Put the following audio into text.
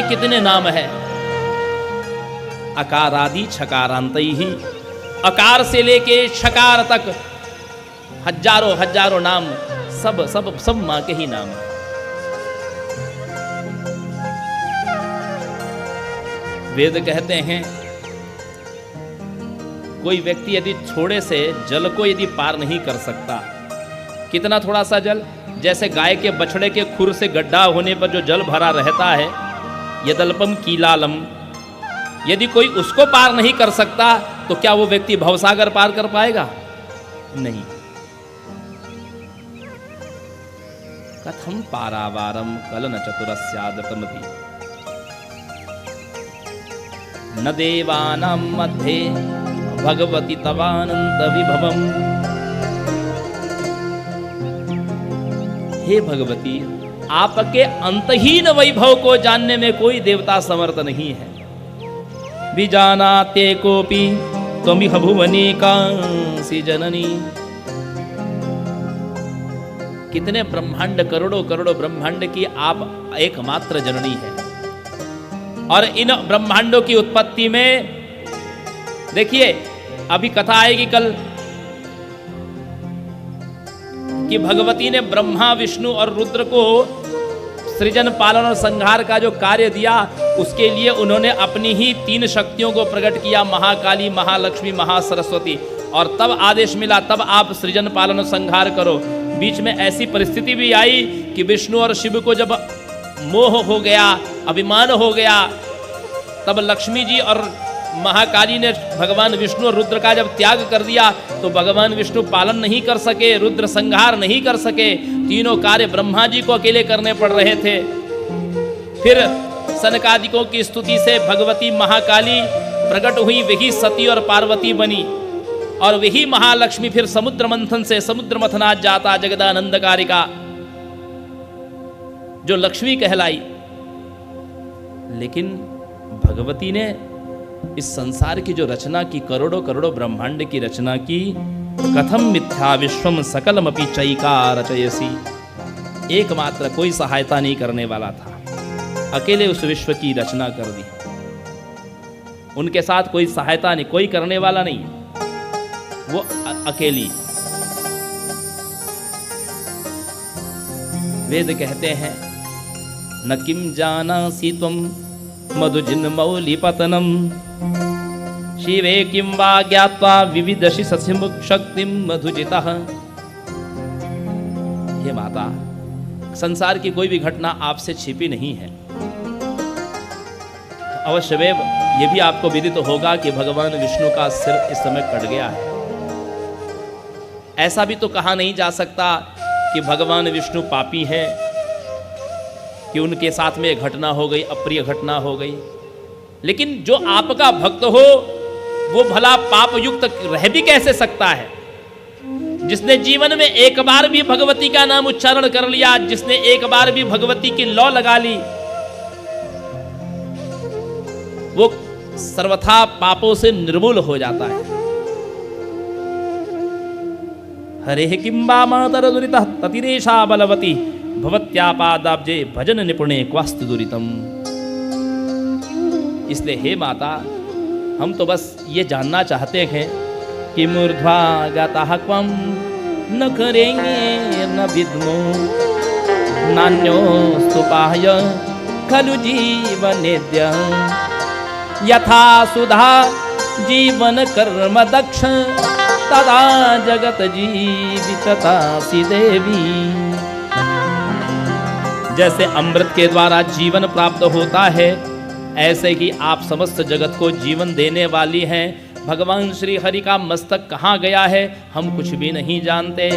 कितने नाम है। अकारादि छकारांत ही, अकार से लेके छकार तक हजारों हजारों नाम, सब सब सब मां के ही नाम है। वेद कहते हैं कोई व्यक्ति यदि थोड़े से जल को यदि पार नहीं कर सकता, कितना थोड़ा सा जल, जैसे गाय के बछड़े के खुर से गड्ढा होने पर जो जल भरा रहता है, यदल्पम कीलालम, यदि कोई उसको पार नहीं कर सकता तो क्या वो व्यक्ति भवसागर पार कर पाएगा? नहीं। कथम पारावारम कलन चतुरस्यादतमति न देवानां मध्ये भगवती तवानंद विभवम। हे भगवती, आपके अंतहीन वैभव को जानने में कोई देवता समर्थ नहीं है। विजानाते कोपि त्वमिह भुवनेकांसि जननी। कितने ब्रह्मांड, करोड़ों करोड़ों ब्रह्मांड की आप एकमात्र जननी है। और इन ब्रह्मांडों की उत्पत्ति में देखिए, अभी कथा आएगी कल कि भगवती ने ब्रह्मा, विष्णु और रुद्र को सृजन, पालन और संहार का जो कार्य दिया, उसके लिए उन्होंने अपनी ही 3 शक्तियों को प्रकट किया, महाकाली, महालक्ष्मी, महासरस्वती। और तब आदेश मिला, तब आप सृजन, पालन और संहार करो। बीच में ऐसी परिस्थिति भी आई कि विष्णु और शिव को जब मोह हो गया, अभिमान हो गया, तब लक्ष्मी जी और महाकाली ने भगवान विष्णु और रुद्र का जब त्याग कर दिया, तो भगवान विष्णु पालन नहीं कर सके, रुद्र संहार नहीं कर सके, तीनों कार्य ब्रह्मा जी को अकेले करने पड़ रहे थे। फिर सनकादिकों की स्तुति से भगवती महाकाली प्रकट हुई, वही सती और पार्वती बनी। और वही महालक्ष्मी फिर समुद्र मंथन से समुद्र मथनाथ जाता जगदानंदकारिका जो लक्ष्मी कहलाई। लेकिन भगवती ने इस संसार की जो रचना की, करोड़ों करोड़ों ब्रह्मांड की रचना की, कथम मिथ्या विश्वम सकलमपि चैका रचयसी। एकमात्र, कोई सहायता नहीं करने वाला था, अकेले उस विश्व की रचना कर दी। उनके साथ कोई सहायता नहीं, कोई करने वाला नहीं, वो अकेली। वेद कहते हैं न किम जानासि त्वं मधुजिन्मौलिपतनम शिवे किं वा ज्ञात्वा विविदसि ससिमुख शक्तिं मधुजितः। हे माता, संसार की कोई भी घटना आपसे छिपी नहीं है। अवश्यमेव ये भी आपको विदित होगा कि भगवान विष्णु का सिर इस समय कट गया है। ऐसा भी तो कहा नहीं जा सकता कि भगवान विष्णु पापी हैं, कि उनके साथ में घटना हो गई, अप्रिय घटना हो गई। लेकिन जो आपका भक्त हो वो भला पाप युक्त रह भी कैसे सकता है? जिसने जीवन में एक बार भी भगवती का नाम उच्चारण कर लिया, जिसने एक बार भी भगवती की लौ लगा ली, वो सर्वथा पापों से निर्मूल हो जाता है। हरे किंबा मातर दुरितः ततिरेषा बलवती भवत्यापादाब्जे भजन निपुणे क्वास्तु दुरितम। इसलिए हे माता, हम तो बस ये जानना चाहते हैं कि मूर्ध्वा गतः क्वं न करेंगे न विद्मो नान्योस्तुपाय खलु जीवनेद्य यथा सुधा जीवन कर्म दक्ष तदा जगत जीविततासि देवी। जैसे अमृत के द्वारा जीवन प्राप्त होता है, ऐसे ही आप समस्त जगत को जीवन देने वाली हैं। भगवान श्री हरि का मस्तक कहाँ गया है हम कुछ भी नहीं जानते।